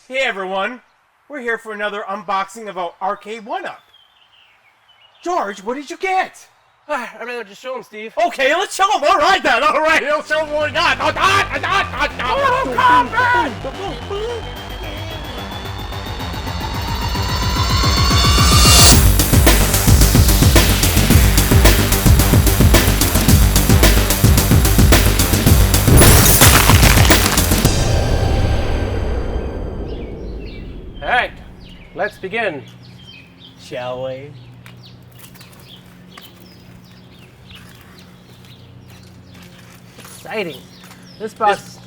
Hey everyone, we're here for another unboxing of our Arcade1up. George, what did you get? I'd rather just show him, Steve. Okay, let's show him. All right then. All right, let's show him what we got. Oh, Kombat! Alright, let's begin. Shall we? Exciting. This box,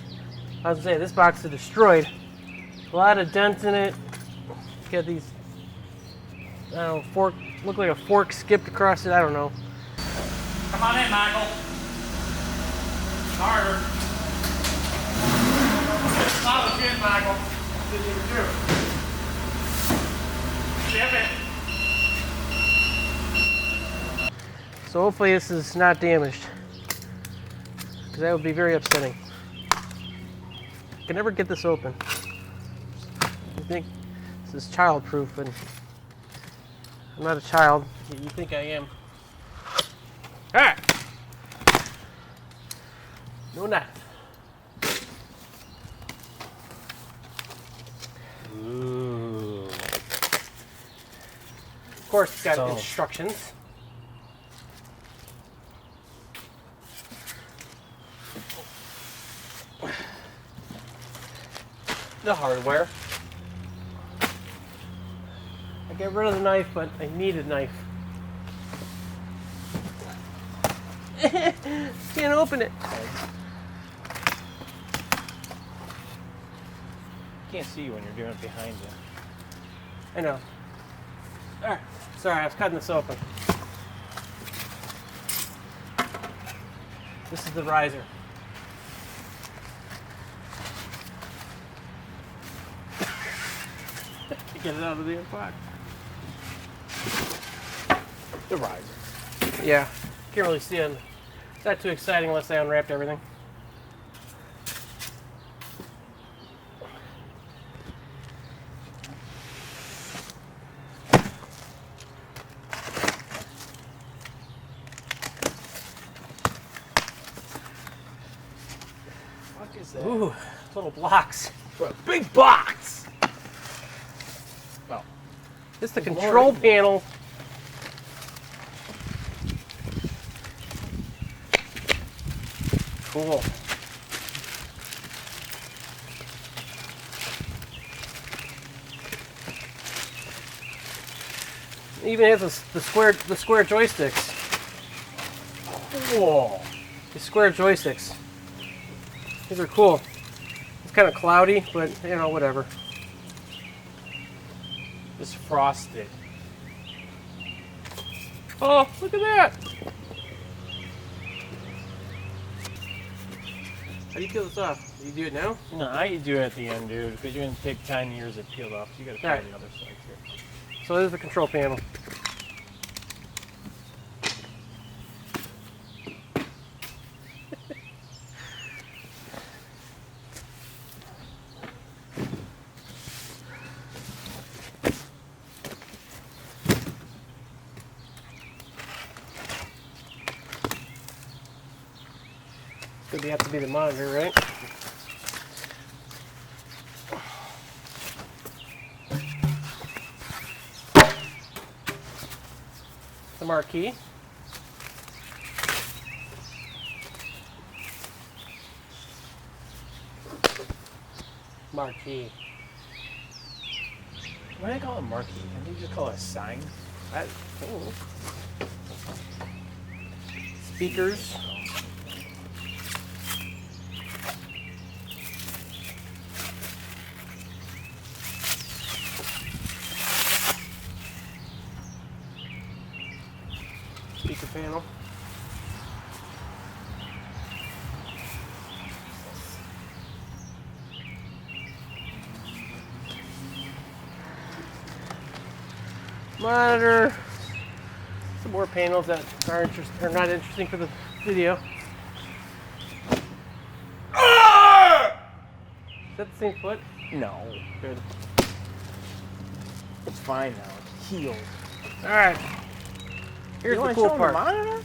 I was gonna say, this box is destroyed. A lot of dents in it. Got these, I don't know, fork, look like a fork skipped across it, I don't know. Come on in, Michael. Harder. Not legit, Michael. Did you do? Skip it. So hopefully this is not damaged, because that would be very upsetting. I can never get this open. I think this is child-proof, and I'm not a child. You think I am. Alright. No knife. Ooh. Of course, it's got instructions. The hardware. I got rid of the knife, but I need a knife. Can't open it. Can't see you when you're doing it behind you. I know. Alright, sorry, I was cutting this open. This is the riser. Get it out of the box. The riser. Yeah, can't really see it. It's not too exciting unless I unwrapped everything. What is that? Ooh, little blocks. A big box. Well, It's the control panel. Cool. It even has the square joysticks. whoa. The square joysticks. These are cool. It's kind of cloudy, but you know, whatever. It's frosted. Oh, look at that! How do you peel this off? Do you do it now? No, I do it at the end, dude, because you're going to take 10 years to peel off. So you got to peel Alright. the other side here. So there's the control panel. Could have to be the monitor, right? The marquee. Marquee. Why do they call it marquee? Can't they just call it a sign? Speakers. Speaker panel. Monitor. Some more panels that are not interesting for the video. Is that the same foot? No. Good. It's fine now. It's healed. All right. Here's the cool part. Monitor?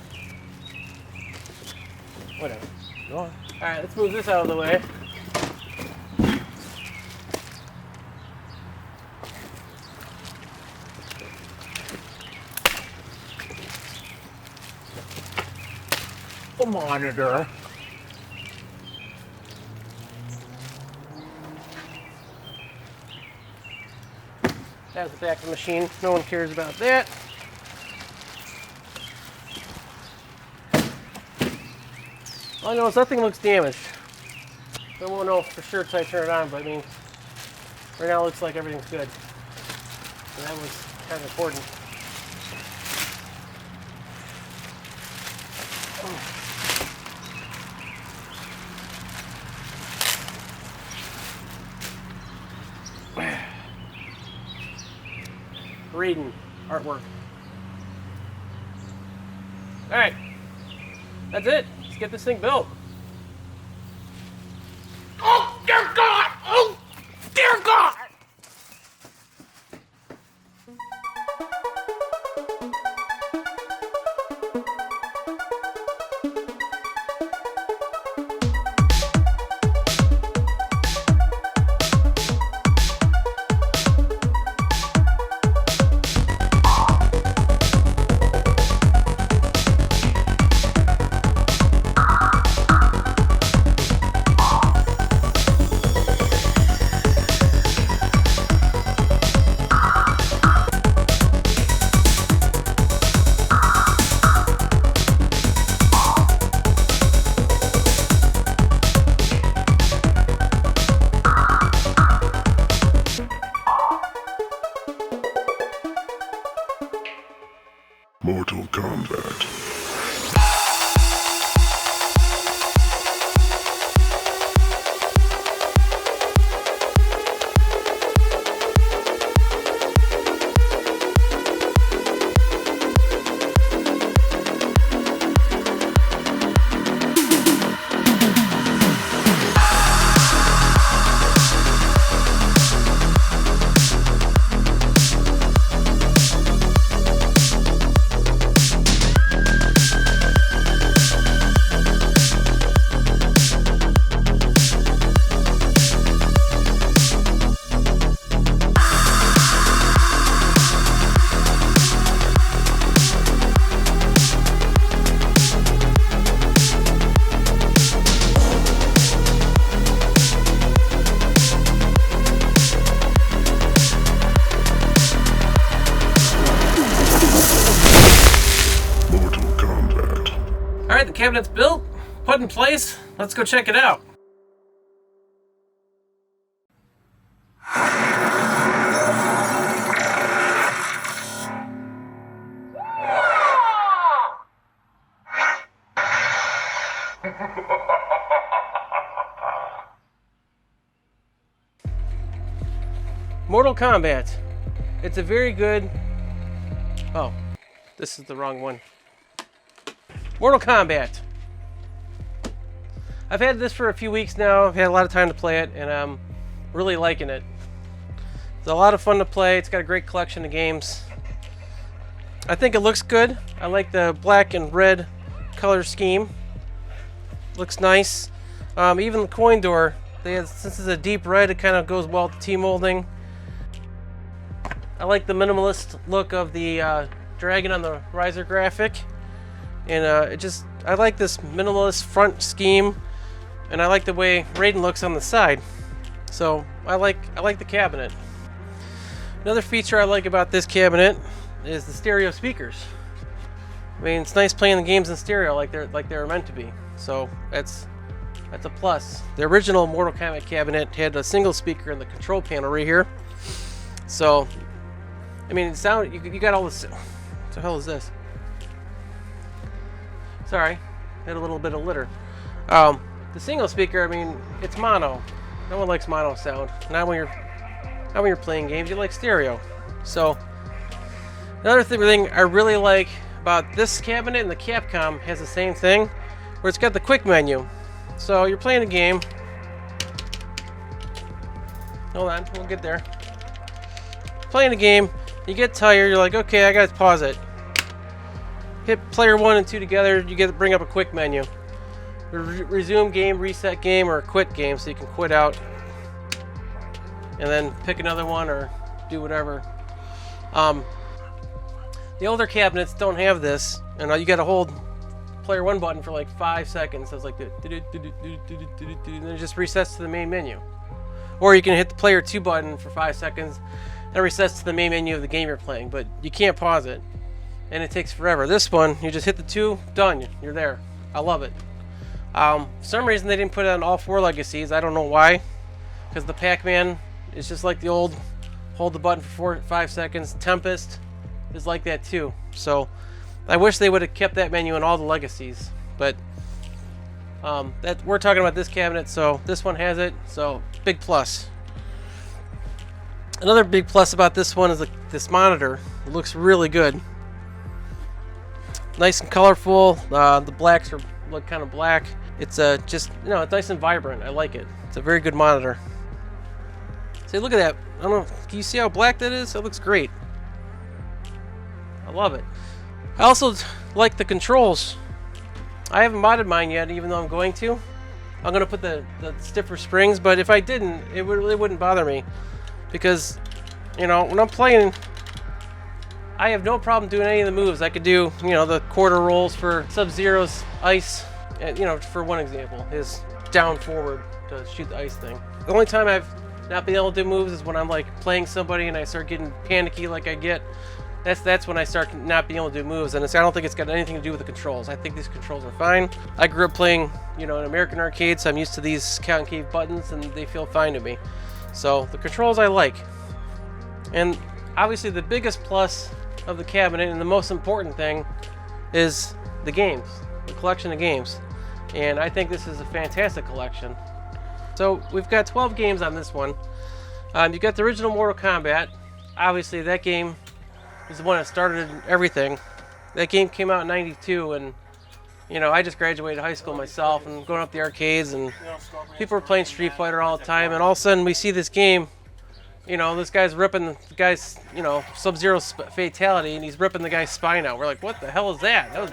Whatever. Go on. All right, let's move this out of the way. The monitor. That's the back of the machine. No one cares about that. All I know is nothing looks damaged. I won't know for sure until I turn it on, but I mean, right now it looks like everything's good. And that was kind of important. Reading artwork. All right, that's it. Let's get this thing built. Oh, dear God! Oh, dear God! Mortal Kombat. All right, the cabinet's built, put in place. Let's go check it out. Mortal Kombat. It's a very good... Oh, this is the wrong one. Mortal Kombat. I've had this for a few weeks now. I've had a lot of time to play it, and I'm really liking it. It's a lot of fun to play. It's got a great collection of games. I think it looks good. I like the black and red color scheme. Looks nice. Even the coin door, since it's a deep red, it kind of goes well with the T-molding. I like the minimalist look of the dragon on the riser graphic. And I like this minimalist front scheme, and I like the way Raiden looks on the side. So I like the cabinet. Another feature I like about this cabinet is the stereo speakers. I mean, it's nice playing the games in stereo like they're meant to be. So that's a plus. The original Mortal Kombat cabinet had a single speaker in the control panel right here. So I mean, it sound you got all this. What the hell is this? Sorry, had a little bit of litter. The single speaker, I mean, it's mono. No one likes mono sound. Not when you're playing games. You like stereo. So another thing I really like about this cabinet, and the Capcom has the same thing, where it's got the quick menu. So you're playing a game, Hold on, we'll get there. Playing the game, you get tired, you're like, okay, I gotta pause it. Hit player 1 and 2 together, you get to bring up a quick menu. Resume game, reset game, or quit game, so you can quit out. And then pick another one or do whatever. The older cabinets don't have this, and you gotta hold player 1 button for like 5 seconds. So it's like, and then it just resets to the main menu. Or you can hit the player 2 button for 5 seconds, and it resets to the main menu of the game you're playing, but you can't pause it. And it takes forever. This one, you just hit the 2, done, you're there. I love it. For some reason they didn't put it on all 4 legacies. I don't know why. Because the Pac-Man is just like the old, hold the button for 5 seconds. Tempest is like that too. So I wish they would have kept that menu in all the legacies. But that we're talking about this cabinet, so this one has it. So big plus. Another big plus about this one is this monitor. It looks really good. Nice and colorful. The blacks look kind of black. It's just, you know, it's nice and vibrant. I like it. It's a very good monitor. See, look at that. I don't know. Can you see how black that is? That looks great. I love it. I also like the controls. I haven't modded mine yet, even though I'm going to. I'm going to put the stiffer springs, but if I didn't, it really wouldn't bother me. Because, you know, when I'm playing, I have no problem doing any of the moves. I could do, you know, the quarter rolls for Sub-Zero's ice. You know, for one example, his down forward to shoot the ice thing. The only time I've not been able to do moves is when I'm like playing somebody and I start getting panicky like I get. That's when I start not being able to do moves, and I don't think it's got anything to do with the controls. I think these controls are fine. I grew up playing, you know, in American arcades, so I'm used to these count and cave buttons, and they feel fine to me. So the controls I like. And obviously the biggest plus of the cabinet and the most important thing is the games, the collection of games. And I think this is a fantastic collection. So we've got 12 games on this one. You've got the original Mortal Kombat. Obviously that game is the one that started everything. That game came out in '92, and you know, I just graduated high school myself and going up the arcades, and people were playing Street Fighter all the time, and all of a sudden we see this game. You know, this guy's ripping the guy's, you know, Sub-Zero's fatality, and he's ripping the guy's spine out. We're like, what the hell is that? That was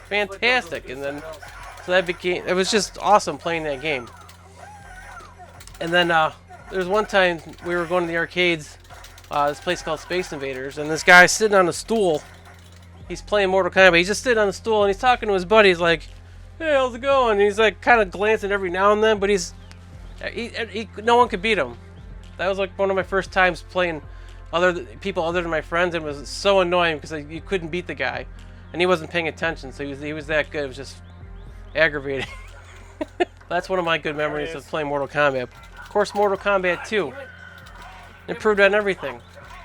fantastic. And then so that became, it was just awesome playing that game. And then there was one time we were going to the arcades, this place called Space Invaders, and this guy's sitting on a stool. He's playing Mortal Kombat. He's just sitting on the stool and he's talking to his buddy. He's like, "Hey, how's it going?" And he's like kind of glancing every now and then, but no one could beat him. That was like one of my first times playing people other than my friends, and it was so annoying because you couldn't beat the guy, and he wasn't paying attention. So he was that good. It was just aggravating. That's one of my good memories of playing Mortal Kombat. Of course, Mortal Kombat 2 improved on everything.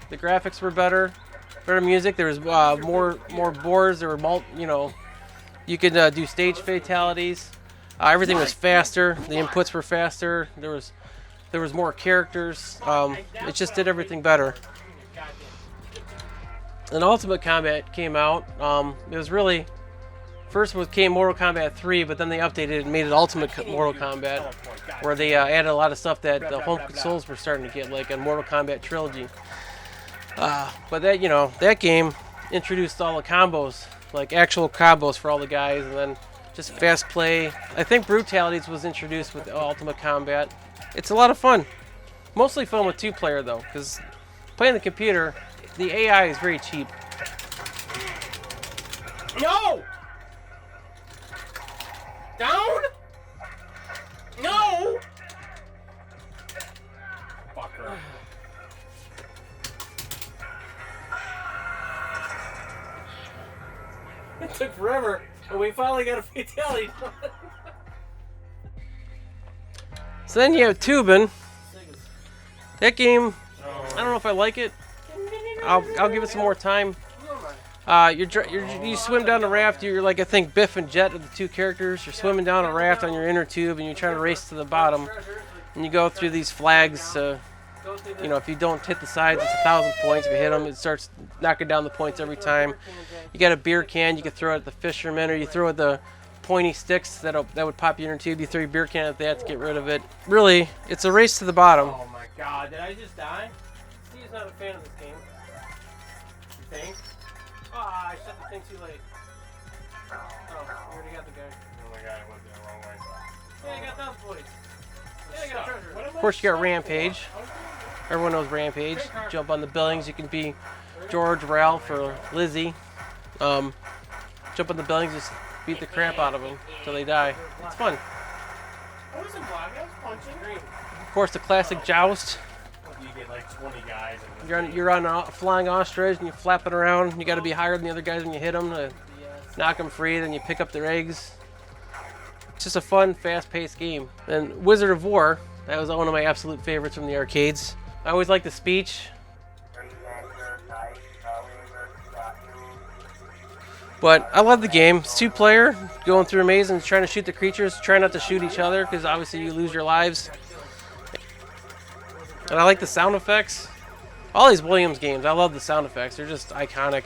The graphics were better music. There was more boards. There were you know, you could do stage fatalities. Everything was faster. The inputs were faster. There was more characters. It just did everything better. And Ultimate Combat came out. It was really first came Mortal Kombat 3, but then they updated it and made it Ultimate Mortal Kombat, where they added a lot of stuff that the home consoles were starting to get, like a Mortal Kombat Trilogy. But that, you know, that game introduced all the combos, like actual combos for all the guys, and then just fast play. I think Brutalities was introduced with Ultimate Combat. It's a lot of fun. Mostly fun with 2-player though, because playing the computer, the AI is very cheap. No! Down? No! Fucker. It took forever, but we finally got a fatality. So then you have Toobin. That game, I don't know if I like it. I'll give it some more time. You swim down the raft. You're like, I think Biff and Jet are the 2 characters. You're swimming down a raft on your inner tube, and you're trying to race to the bottom. And you go through these flags. You know, if you don't hit the sides, it's 1,000 points. If you hit them, it starts knocking down the points every time. You got a beer can. You can throw it at the fishermen, or you throw it at pointy sticks that would pop you in your tube. You throw your beer can at that to get rid of it. Really, it's a race to the bottom. Oh my god, did I just die? Steve's not a fan of this game. You think? Ah, I shut the thing too late. Oh, we already got the guy. Oh my god, I went the wrong way. Yeah, I got those boys. Yeah, I got treasure. Of Of course, you got Rampage. Everyone knows Rampage. Jump on the buildings. You can be George, Ralph, or Lizzie. Jump on the buildings, just beat the crap out of them until they die. It's fun. I wasn't blocking, I was punching. Green. Of course, the classic Joust. You get like 20 guys. You're on a flying ostrich and you're flapping around. You got to be higher than the other guys when you hit them to knock them free. Then you pick up their eggs. It's just a fun, fast-paced game. And Wizard of War, that was one of my absolute favorites from the arcades. I always liked the speech. But I love the game. It's 2-player, going through a maze and trying to shoot the creatures. Try not to shoot each other because obviously you lose your lives. And I like the sound effects. All these Williams games, I love the sound effects. They're just iconic.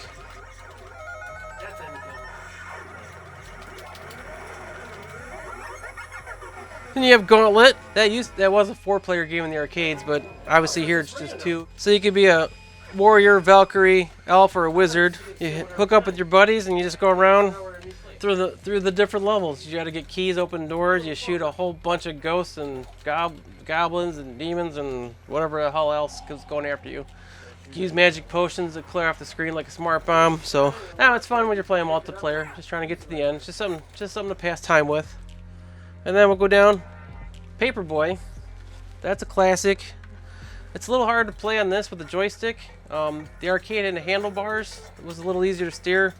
Then you have Gauntlet. That was a 4-player game in the arcades, but obviously here it's just 2. So you could be a warrior, Valkyrie, elf, or a wizard. You hook up with your buddies and you just go around through the different levels. You got to get keys, open doors. You shoot a whole bunch of ghosts and goblins and demons and whatever the hell else is going after you. You use magic potions to clear off the screen like a smart bomb. So now it's fun when you're playing multiplayer, just trying to get to the end. It's just something to pass time with. And then we'll go down Paperboy. That's a classic. It's a little hard to play on this with the joystick. The arcade had handlebars. It was a little easier to steer.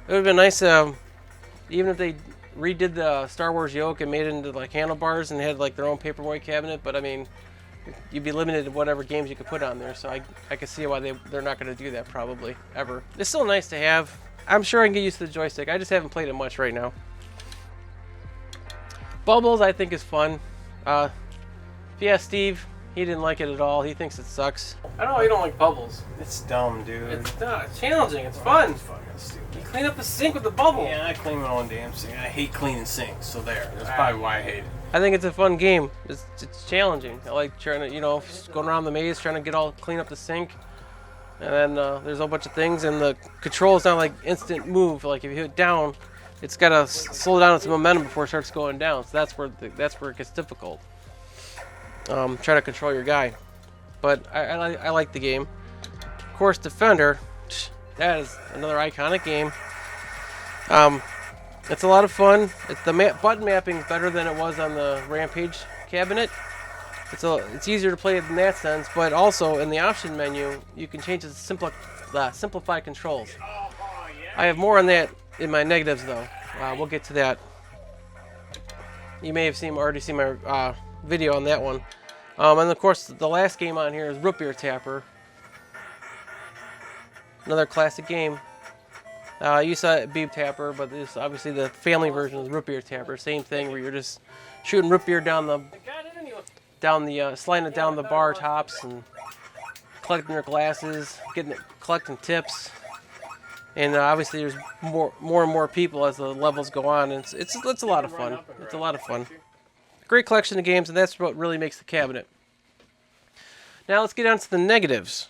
It would have been nice even if they redid the Star Wars yoke and made it into like handlebars and had like their own Paperboy cabinet. But I mean, you'd be limited to whatever games you could put on there. So I could see why they're not going to do that probably ever. It's still nice to have. I'm sure I can get used to the joystick. I just haven't played it much right now. Bubbles I think is fun. If you ask Steve, he didn't like it at all. He thinks it sucks. I don't know why you don't like bubbles. It's dumb, dude. It's not. It's challenging. It's fun. It's fucking stupid. You clean up the sink with the bubble. Yeah, I clean my own damn sink. I hate cleaning sinks, so there. That's probably why I hate it. I think it's a fun game. It's challenging. I like trying to, going around the maze, trying to clean up the sink. And then there's a whole bunch of things, and the control is not like instant move. Like if you hit down, it's got to slow down its momentum before it starts going down. So that's where it gets difficult. Trying to control your guy. But I like the game. Of course, Defender. That is another iconic game. It's a lot of fun. The button mapping is better than it was on the Rampage cabinet. It's easier to play in that sense, but also in the option menu, you can change the simplify controls. I have more on that in my negatives, though. We'll get to that. You may have already seen my video on that one. And of course, the last game on here is Root Beer Tapper. Another classic game. You saw it Beeb Tapper, but this obviously the family version is Root Beer Tapper. Same thing where you're just shooting root beer sliding it down the bar tops and collecting your glasses, collecting tips. And obviously there's more and more people as the levels go on. And it's a lot of fun. It's a lot of fun. Great collection of games, and that's what really makes the cabinet. Now let's get on to the negatives.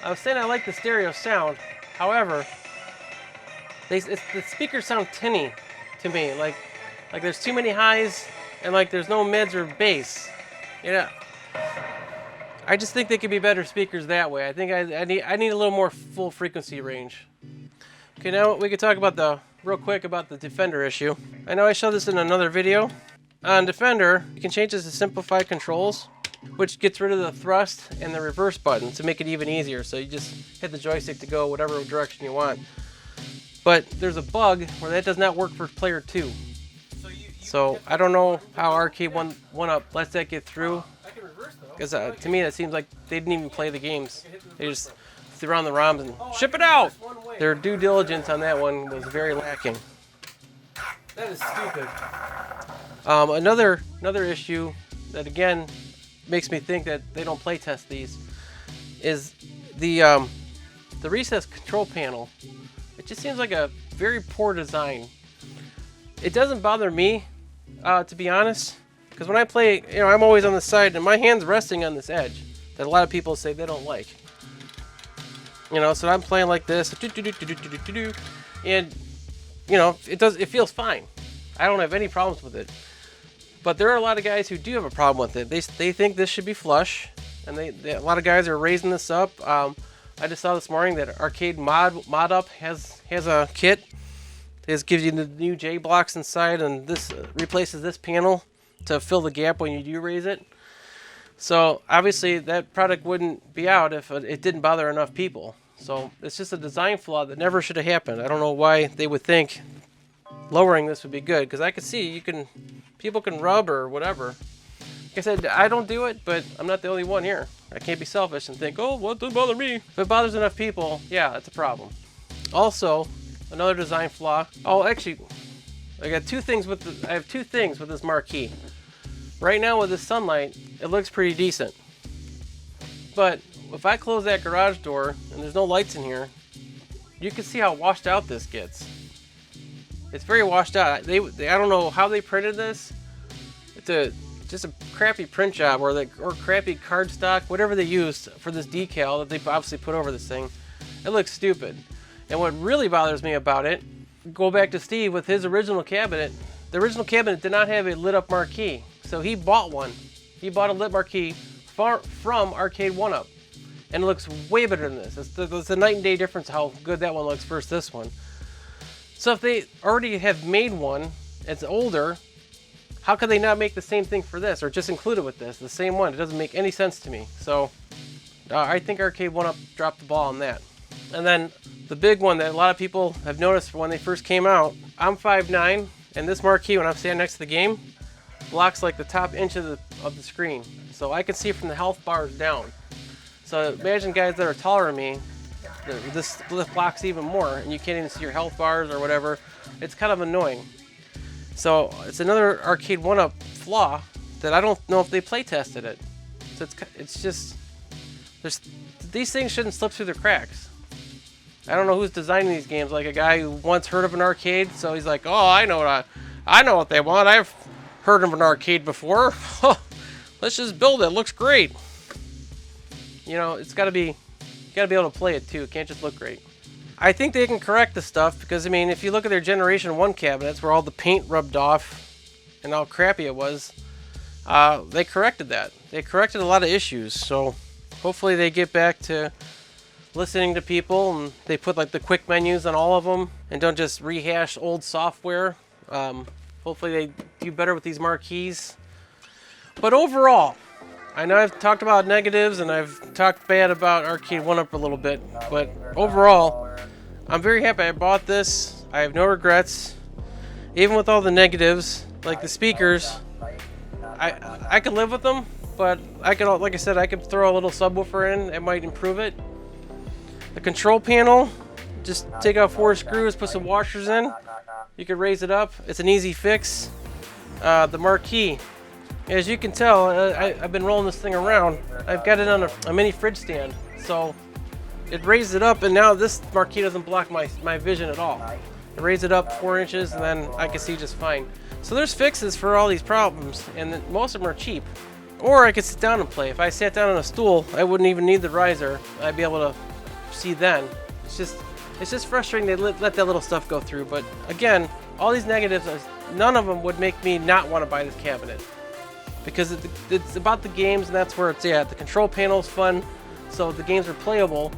I was saying I like the stereo sound. However, the speakers sound tinny to me. Like there's too many highs, and like there's no mids or bass. I just think they could be better speakers that way. I think I need a little more full frequency range. Okay, now we can talk about real quick about the Defender issue. I know I showed this in another video. On Defender, you can change this to simplify controls, which gets rid of the thrust and the reverse button to make it even easier. So you just hit the joystick to go whatever direction you want. But there's a bug where that does not work for player 2. So I don't know how Arcade1up lets that get through. Because to me that seems like they didn't even play the games. They just threw on the ROMs and ship it out. Their due diligence on that one was very lacking. That is stupid. Another issue that again makes me think that they don't play test these is the recessed control panel. It just seems like a very poor design. It doesn't bother me, to be honest, because when I play, you know, I'm always on the side and my hand's resting on this edge that a lot of people say they don't like. You know, so I'm playing like this, and you know, it feels fine. I don't have any problems with it. But there are a lot of guys who do have a problem with it. They think this should be flush, and a lot of guys are raising this up. I just saw this morning that Arcade1up has a kit. This gives you the new J blocks inside, and this replaces this panel to fill the gap when you do raise it. So obviously that product wouldn't be out if it didn't bother enough people. So it's just a design flaw that never should have happened. I don't know why they would think lowering this would be good, because I could see people can rub or whatever. Like I said, I don't do it, but I'm not the only one here. I can't be selfish and think, oh, what doesn't bother me? If it bothers enough people, yeah, that's a problem. Also, another design flaw. Oh, actually, I have two things with this marquee. Right now with the sunlight, it looks pretty decent. But if I close that garage door and there's no lights in here, you can see how washed out this gets. It's very washed out. I don't know how they printed this. It's just a crappy print job or crappy cardstock, whatever they used for this decal that they obviously put over this thing. It looks stupid. And what really bothers me about it, go back to Steve with his original cabinet. The original cabinet did not have a lit up marquee. So he bought one. He bought a lit marquee from Arcade1up. And it looks way better than this. It's a night and day difference how good that one looks versus this one. So if they already have made one, it's older, how could they not make the same thing for this or just include it with this, the same one? It doesn't make any sense to me. So I think Arcade1up dropped the ball on that. And then the big one that a lot of people have noticed when they first came out, I'm 5'9", and this marquee, when I'm standing next to the game, blocks like the top inch of the screen. So I can see from the health bars down. So imagine guys that are taller than me, this blocks even more, and you can't even see your health bars or whatever. It's kind of annoying. So it's another Arcade1up flaw that I don't know if they play tested it. So it's just these things shouldn't slip through the cracks. I don't know who's designing these games. Like a guy who once heard of an arcade, so he's like, oh, I know what they want. I've heard of an arcade before. Let's just build it. Looks great. You know, it's got to be. You gotta be able to play it too. It can't just look great. I think they can correct the stuff because, I mean, if you look at their Generation 1 cabinets where all the paint rubbed off and how crappy it was, they corrected that. They corrected a lot of issues. So hopefully they get back to listening to people and they put like the quick menus on all of them and don't just rehash old software. Hopefully they do better with these marquees. But overall, I know I've talked about negatives and I've talked bad about Arcade1up a little bit, but overall, I'm very happy I bought this. I have no regrets. Even with all the negatives, like the speakers, I can live with them, but I can, like I said, I could throw a little subwoofer in. It might improve it. The control panel, just take out 4 screws, put some washers in. You can raise it up. It's an easy fix. The marquee. As you can tell, I've been rolling this thing around. I've got it on a mini fridge stand, so it raised it up, and now this marquee doesn't block my vision at all. I raise it up 4 inches, and then I can see just fine. So there's fixes for all these problems, and most of them are cheap. Or I could sit down and play. If I sat down on a stool, I wouldn't even need the riser. I'd be able to see then. It's just frustrating they let that little stuff go through. But again, all these negatives, none of them would make me not want to buy this cabinet. Because it's about the games, and that's where it's at. The control panel is fun, so the games are playable.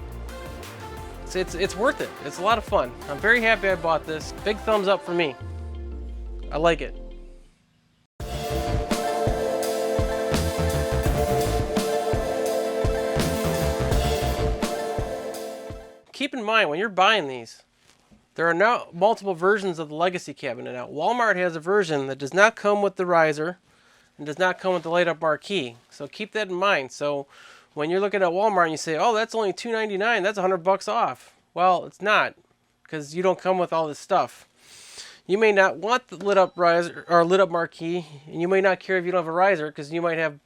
It's worth it. It's a lot of fun. I'm very happy I bought this. Big thumbs up for me. I like it. Keep in mind, when you're buying these, there are now multiple versions of the Legacy cabinet out. Walmart has a version that does not come with the riser and does not come with the light up marquee. So keep that in mind. So when you're looking at Walmart and you say, oh, that's only $2.99, that's $100 off. Well, it's not, because you don't come with all this stuff. You may not want the lit up riser or lit up marquee, and you may not care if you don't have a riser, because you might have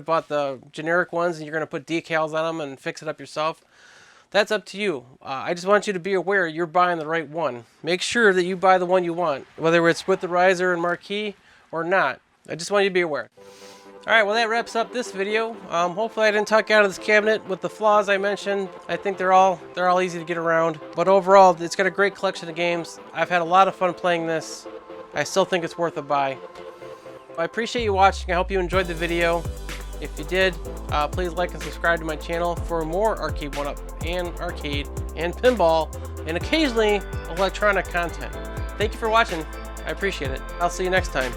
bought the generic ones and you're going to put decals on them and fix it up yourself. That's up to you. I just want you to be aware you're buying the right one. Make sure that you buy the one you want, whether it's with the riser and marquee or not. I just want you to be aware. Alright, well that wraps up this video. Hopefully I didn't talk out of this cabinet with the flaws I mentioned. I think they're all easy to get around. But overall, it's got a great collection of games. I've had a lot of fun playing this. I still think it's worth a buy. I appreciate you watching. I hope you enjoyed the video. If you did, please like and subscribe to my channel for more Arcade1up and arcade and pinball and occasionally electronic content. Thank you for watching. I appreciate it. I'll see you next time.